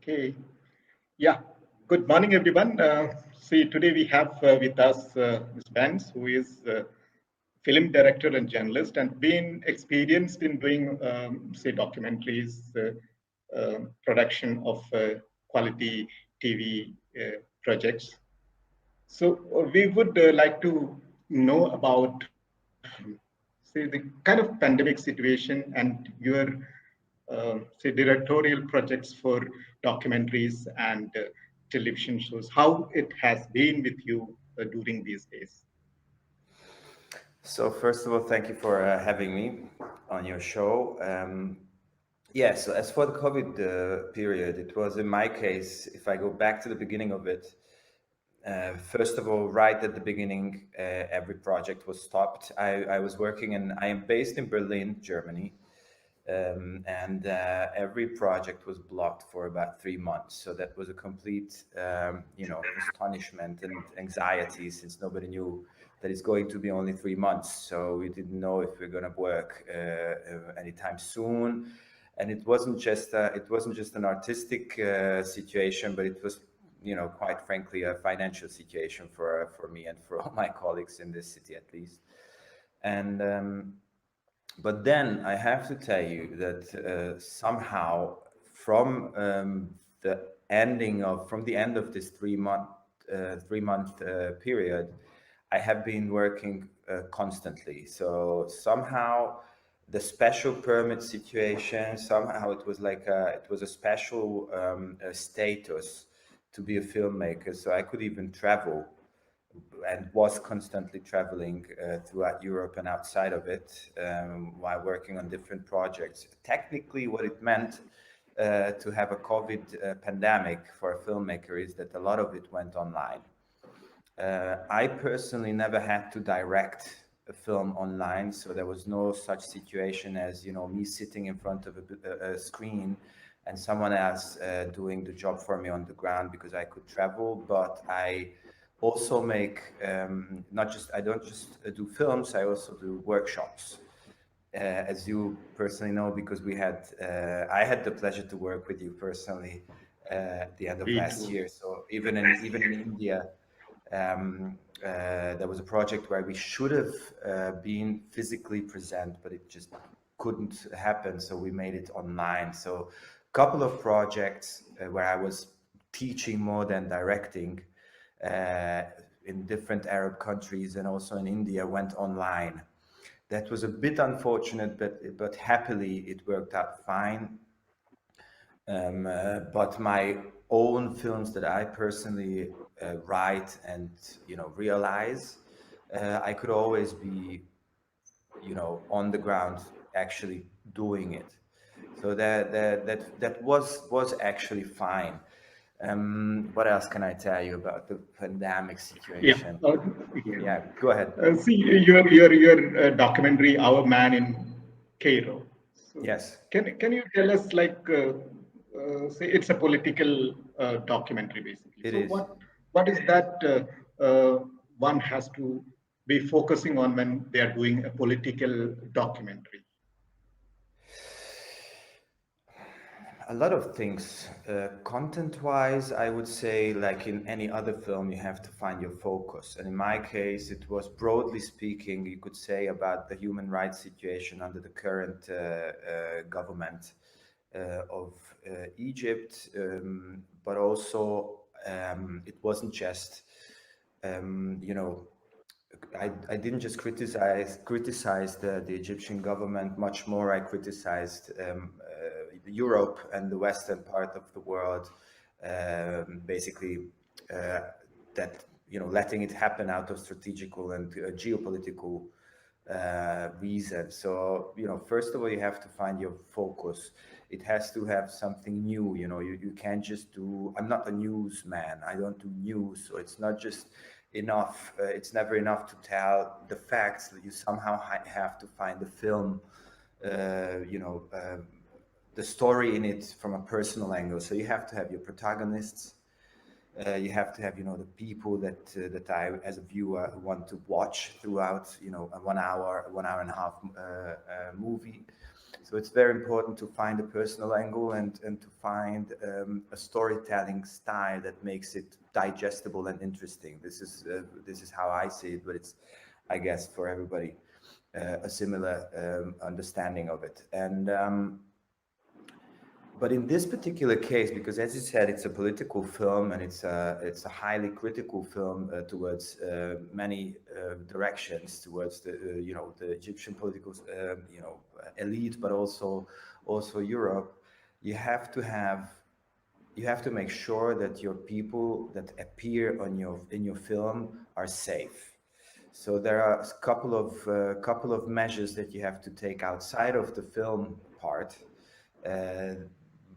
Okay. Yeah. Good morning, everyone. Today we have with us Ms. Bence, who is film director and journalist, and been experienced in doing, documentaries, production of quality TV projects. We would like to know about, the kind of pandemic situation and your directorial projects for documentaries and television shows, how it has been with you during these days. So first of all, thank you for having me on your show. So as for the COVID period, it was in my case, if I go back to the beginning of it, first of all, right at the beginning, every project was stopped. I was working and I am based in Berlin, Germany, and every project was blocked for about 3 months. So that was a complete, astonishment and anxiety since nobody knew that it's going to be only 3 months. So we didn't know if we're going to work anytime soon. And it wasn't just an artistic situation, but it was, quite frankly, a financial situation for me and for all my colleagues in this city, at least. And but then I have to tell you that somehow from from the end of this 3 month period, I have been working constantly. So somehow the special permit situation, somehow it was like it was a special status to be a filmmaker. So I could even travel and was constantly traveling throughout Europe and outside of it while working on different projects. Technically, what it meant to have a COVID pandemic for a filmmaker is that a lot of it went online. I personally never had to direct a film online, so there was no such situation as me sitting in front of a screen and someone else doing the job for me on the ground because I could travel. But I also make I don't just do films, I also do workshops, as you personally know, because I had the pleasure to work with you personally at the end of Me last too. year. So even in India, there was a project where we should have been physically present, but it just couldn't happen, so we made it online. So a couple of projects where I was teaching more than directing in different Arab countries and also in India went online. That was a bit unfortunate, but happily it worked out fine. But my own films that I personally write and realize, I could always be on the ground actually doing it. So that was actually fine. What else can I tell you about the pandemic Yeah. situation? Yeah. Yeah, go ahead. Your documentary, Our Man in Cairo. So Yes, can you tell us, like, say it's a political documentary basically. it So is. what is that one has to be focusing on when they are doing a political documentary? A lot of things. Content-wise, I would say, like in any other film, you have to find your focus. And in my case, it was broadly speaking, you could say, about the human rights situation under the current government of Egypt, but also it wasn't just, you know, I didn't just criticize the Egyptian government. Much more, I criticized Europe and the Western part of the world, basically that letting it happen out of strategical and geopolitical reasons. So first of all, you have to find your focus. It has to have something new. You can't just do. I'm not a newsman. I don't do news, so it's not just enough. It's never enough to tell the facts. You somehow have to find the film, the story in it from a personal angle. So you have to have your protagonists. You have to have the people that I, as a viewer, want to watch throughout a 1 hour and a half movie. So it's very important to find a personal angle and to find a storytelling style that makes it digestible and interesting. This is how I see it, but it's, I guess, for everybody a similar understanding of it. And but in this particular case, because as you said, it's a political film and it's a highly critical film towards many directions, towards the the Egyptian political elite, but also Europe. You have to make sure that your people that appear in your film are safe. So there are a couple of measures that you have to take outside of the film part.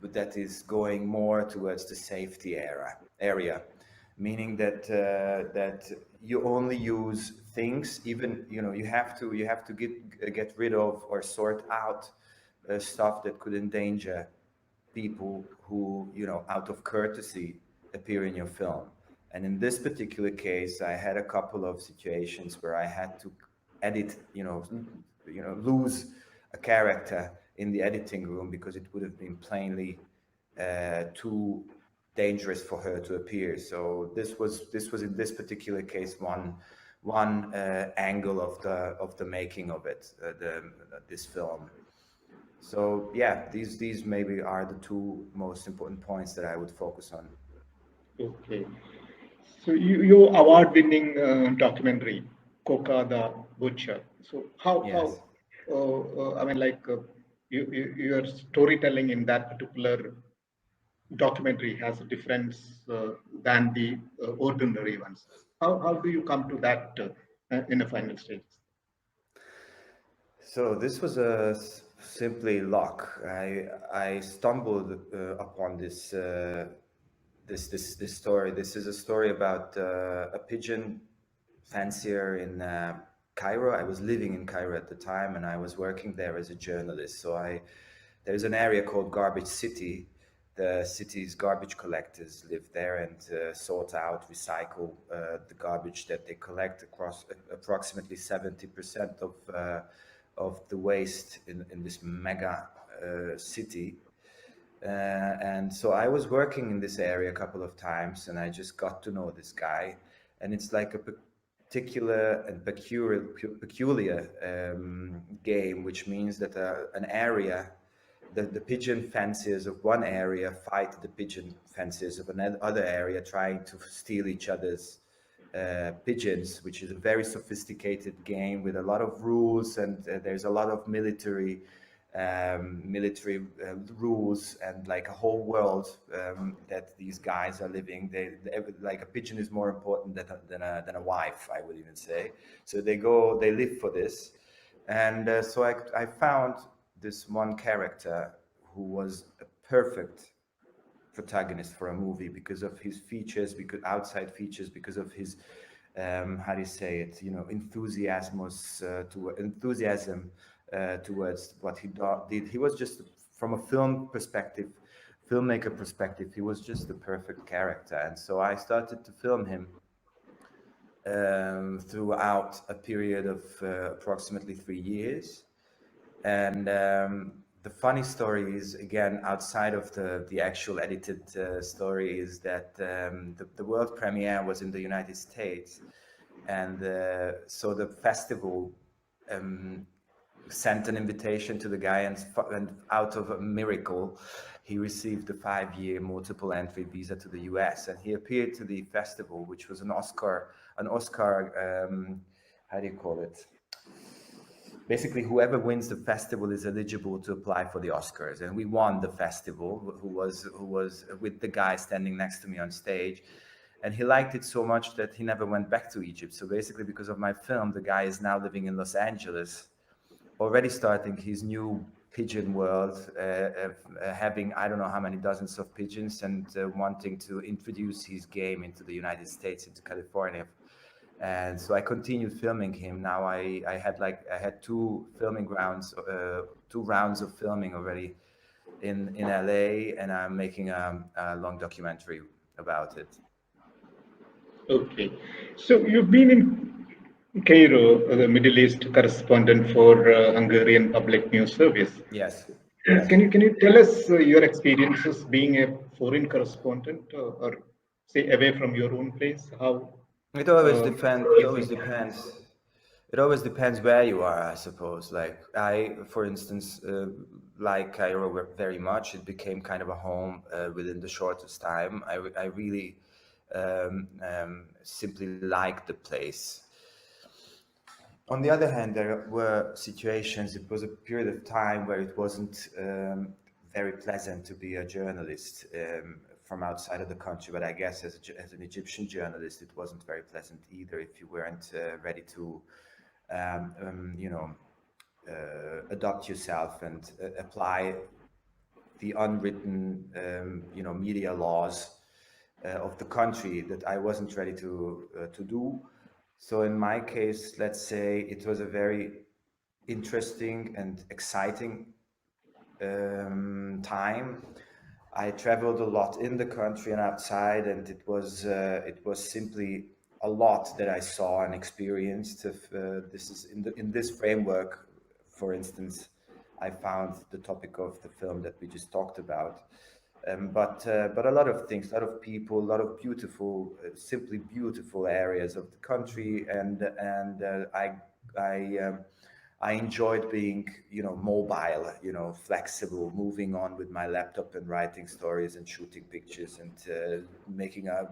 But that is going more towards the safety area, meaning that that you only use things, even you have to get rid of or sort out stuff that could endanger people who out of courtesy appear in your film. And in this particular case, I had a couple of situations where I had to edit, lose a character in the editing room because it would have been plainly too dangerous for her to appear. So this was in this particular case one angle of the making of it, this film. So yeah, these maybe are the two most important points that I would focus on. Okay. So your award-winning documentary, Koka the Butcher. So Yes. I mean, like your storytelling in that particular documentary has a difference than the ordinary ones. How do you come to that in the final stage? So this was simply luck. I stumbled upon this story. This is a story about a pigeon fancier in Cairo. I was living in Cairo at the time, and I was working there as a journalist. So there's an area called Garbage City. The city's garbage collectors live there and sort out, recycle the garbage that they collect across approximately 70% of the waste in this mega city. And so I was working in this area a couple of times, and I just got to know this guy. And it's like a particular and peculiar game, which means that an area, the pigeon fanciers of one area fight the pigeon fanciers of another area, trying to steal each other's pigeons, which is a very sophisticated game with a lot of rules, and there's a lot of military rules and like a whole world that these guys are living. They like a pigeon is more important than a wife, I would even say. So they live for this, and so I found this one character who was a perfect protagonist for a movie because of his features, because outside features, because of his how do you say it, enthusiasm towards what he did. He was just, from a filmmaker perspective, he was just the perfect character. And so I started to film him throughout a period of approximately 3 years. And the funny story is, again, outside of the actual edited story, is that the world premiere was in the United States. And so the festival sent an invitation to the guy, and out of a miracle, he received a 5-year multiple entry visa to the US, and he appeared to the festival, which was an Oscar, how do you call it? Basically, whoever wins the festival is eligible to apply for the Oscars, and we won the festival. Who was with the guy standing next to me on stage, and he liked it so much that he never went back to Egypt. So basically, because of my film, the guy is now living in Los Angeles, already starting his new pigeon world, having I don't know how many dozens of pigeons, and wanting to introduce his game into the United States, into California. And so I continued filming him. Now I had two rounds of filming already in LA, and I'm making a long documentary about it. Okay, so you've been in Cairo, the Middle East correspondent for Hungarian Public News Service. Yes. Can you tell us your experiences being a foreign correspondent or say away from your own place? How It always um, depends. It always easy? depends. It always depends where you are, I suppose. Like for instance, like Cairo very much. It became kind of a home within the shortest time. I really simply liked the place. On the other hand, there were situations, it was a period of time where it wasn't very pleasant to be a journalist from outside of the country. But I guess as an Egyptian journalist, it wasn't very pleasant either if you weren't ready to, you know, adopt yourself and apply the unwritten, you know, media laws of the country that I wasn't ready to do. So in my case, let's say it was a very interesting and exciting time. I traveled a lot in the country and outside, and it was simply a lot that I saw and experienced. If this is in this framework, for instance, I found the topic of the film that we just talked about. But a lot of things, a lot of people, a lot of beautiful, simply beautiful areas of the country, and I I enjoyed being, you know, mobile, you know, flexible, moving on with my laptop and writing stories and shooting pictures and making a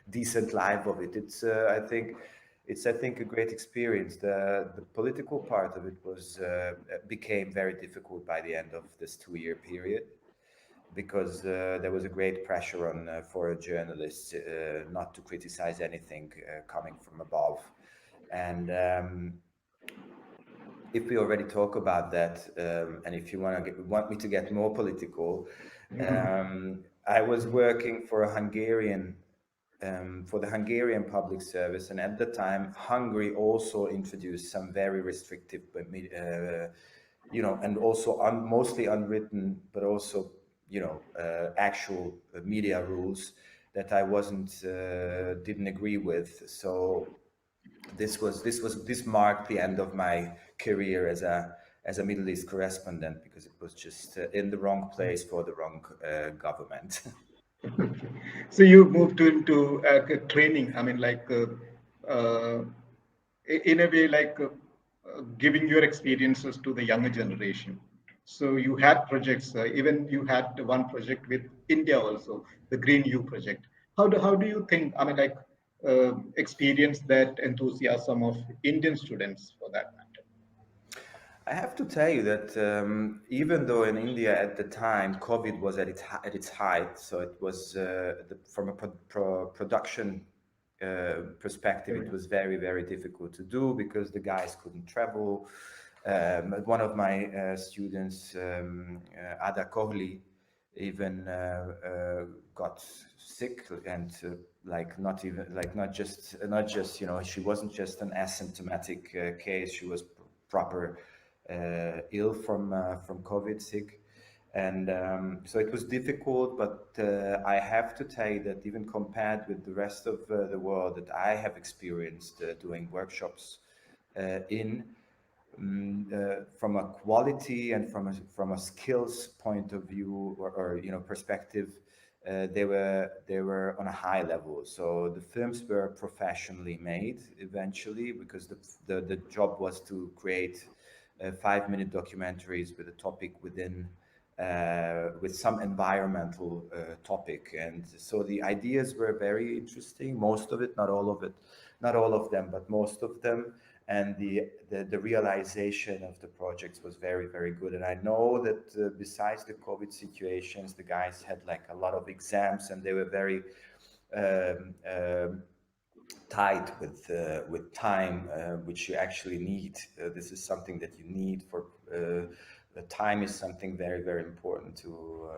decent life of it. I think a great experience. The political part of it was became very difficult by the end of this 2 year period because there was a great pressure on for journalists not to criticize anything coming from above. And if we already talk about that, and if you want me to get more political, I was working for a Hungarian for the Hungarian Public Service, and at the time, Hungary also introduced some very restrictive, you know, and also mostly unwritten, but also, you know, actual media rules that I didn't agree with. So this marked the end of my career as a Middle East correspondent because it was just in the wrong place for the wrong government. So you moved into training. I mean, like uh, in a way, like giving your experiences to the younger generation. So you had projects. Even you had one project with India also, the Green U project. How do you think? I mean, like experience that enthusiasm of Indian students for that matter. I have to tell you that even though in India at the time COVID was at its height, so it was from a production perspective, it was very, very difficult to do because the guys couldn't travel. One of my students, Ada Kohli, even got sick and like not just, you know, she wasn't just an asymptomatic case, she was proper ill from COVID, sick. And so it was difficult, but I have to tell you that even compared with the rest of the world that I have experienced doing workshops in, from a quality and from a skills point of view or you know perspective, they were on a high level. So the films were professionally made eventually because the job was to create 5 minute documentaries with a topic within with some environmental topic. And so the ideas were very interesting, most of it, not all of it, not all of them, but most of them. And the realization of the projects was very, very good. And I know that besides the COVID situations, the guys had like a lot of exams and they were very tight with time, which you actually need. This is something that you need for the time is something very, very important to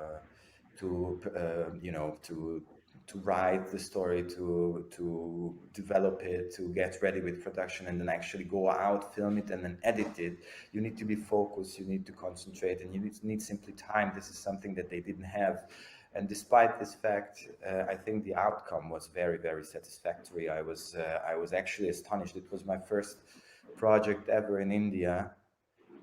you know to write the story, to develop it, to get ready with production, and then actually go out, film it, and then edit it. You need to be focused, you need to concentrate, and you need simply time. This is something that they didn't have. And despite this fact, I think the outcome was very, very satisfactory. I was actually astonished. It was my first project ever in India,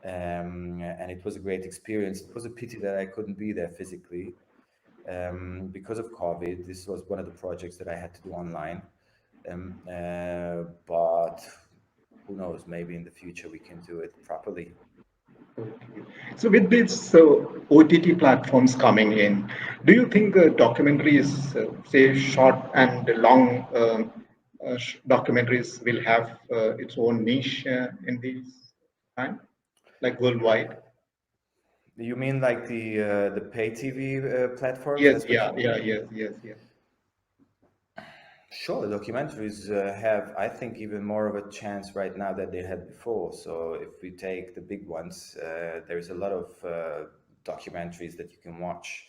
and it was a great experience. It was a pity that I couldn't be there physically because of COVID. This was one of the projects that I had to do online, but who knows? Maybe in the future we can do it properly. So with these OTT platforms coming in, do you think documentaries, say short and long documentaries, will have its own niche in this time, like worldwide? You mean like the pay TV platforms? Yes, That's what yeah, you yeah, mean? yes, yes, yes. Sure, documentaries have, I think, even more of a chance right now than they had before. So if we take the big ones, there's a lot of documentaries that you can watch,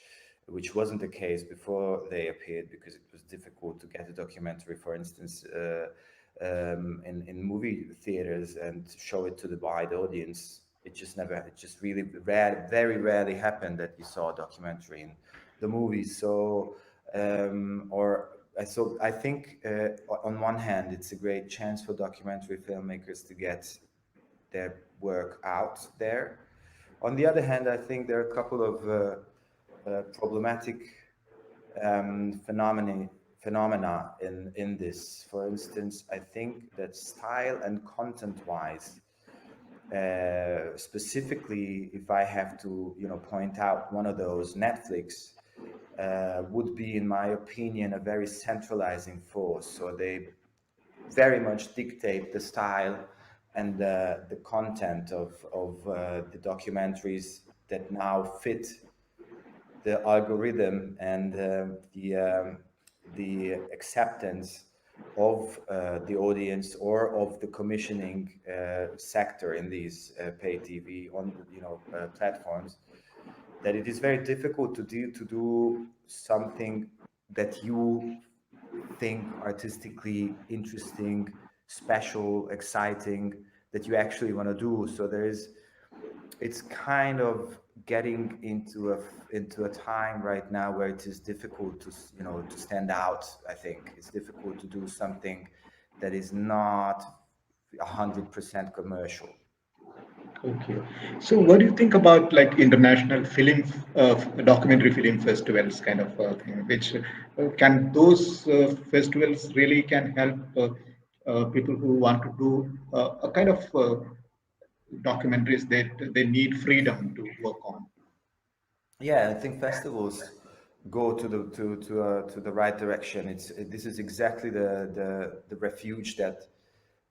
which wasn't the case before they appeared because it was difficult to get a documentary, for instance, in movie theaters and show it to the wide audience. It just really very rarely happened that you saw a documentary in the movies. So I think on one hand, it's a great chance for documentary filmmakers to get their work out there. On the other hand, I think there are a couple of problematic phenomena in this. For instance, I think that style and content-wise, specifically, if I have to, point out one of those, Netflix would be, in my opinion, a very centralizing force. So they very much dictate the style and the content of the documentaries that now fit the algorithm and the acceptance of the audience or of the commissioning sector in these pay TV on platforms, that it is very difficult to do something that you think artistically interesting, special, exciting, that you actually want to do. So it's kind of getting into a time right now where it is difficult to stand out. I think it's difficult to do something that is not 100% commercial. Okay. So what do you think about like international film, documentary film festivals kind of thing, which can those festivals really can help people who want to do a kind of documentaries that they need freedom to work on? Yeah, I think festivals go to the right direction. This is exactly the refuge that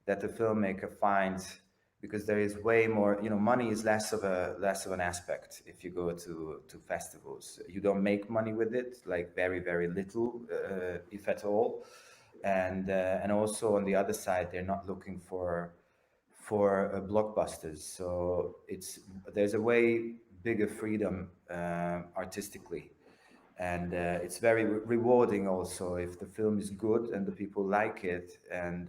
the filmmaker finds, because there is way more. Money is less of an aspect if you go to festivals. You don't make money with it, like very little, if at all. And also on the other side, they're not looking for blockbusters. So there's a way bigger freedom artistically, and it's very rewarding also if the film is good and the people like it. And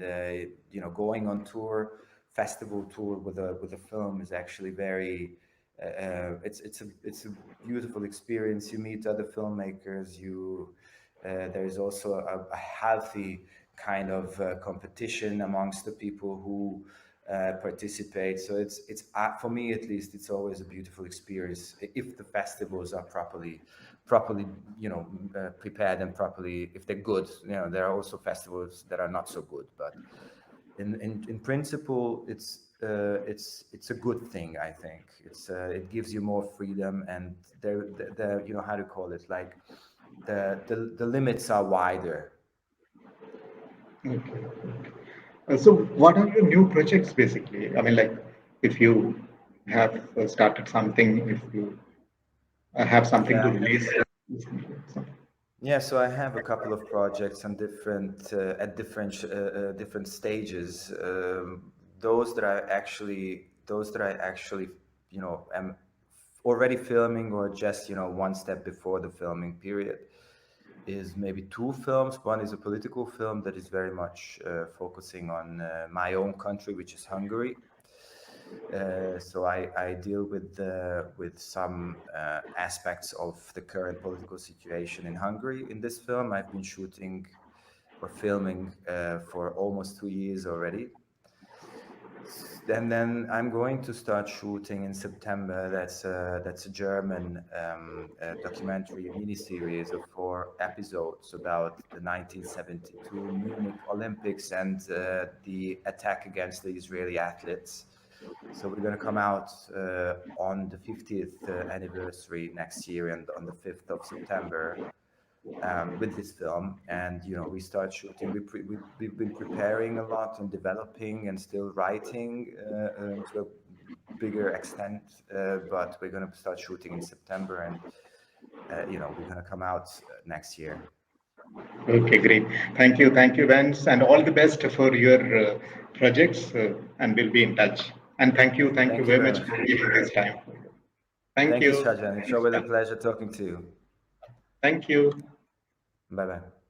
going on tour, festival tour with a film is actually very it's a beautiful experience. You meet other filmmakers. There is also a healthy kind of competition amongst the people who participate. So it's for me at least, it's always a beautiful experience if the festivals are properly prepared and properly, if they're good. There are also festivals that are not so good, but in principle, it's a good thing. I think it gives you more freedom, and the how to call it, like the limits are wider. Okay. So what are your new projects basically? I mean, like if you have started something, if you have something to Yeah. release. Yeah, so I have a couple of projects on different stages. Those that I actually am already filming, or just one step before the filming period, is maybe two films. One is a political film that is very much focusing on my own country, which is Hungary. So I deal with some aspects of the current political situation in Hungary. In this film, I've been shooting or filming for almost 2 years already. And then I'm going to start shooting in September. That's a German documentary miniseries of 4 episodes about the 1972 Munich Olympics and the attack against the Israeli athletes. So we're going to come out on the 50th anniversary next year, and on the 5th of September. With this film, and we start shooting. We've been preparing a lot and developing and still writing to a bigger extent, but we're going to start shooting in September, and we're going to come out next year. Okay, great. Thank you, Bence, and all the best for your projects, and we'll be in touch. And thank you very much for giving this time. Thank you, Shajan. It's always a pleasure talking to you. Thank you. Bye-bye.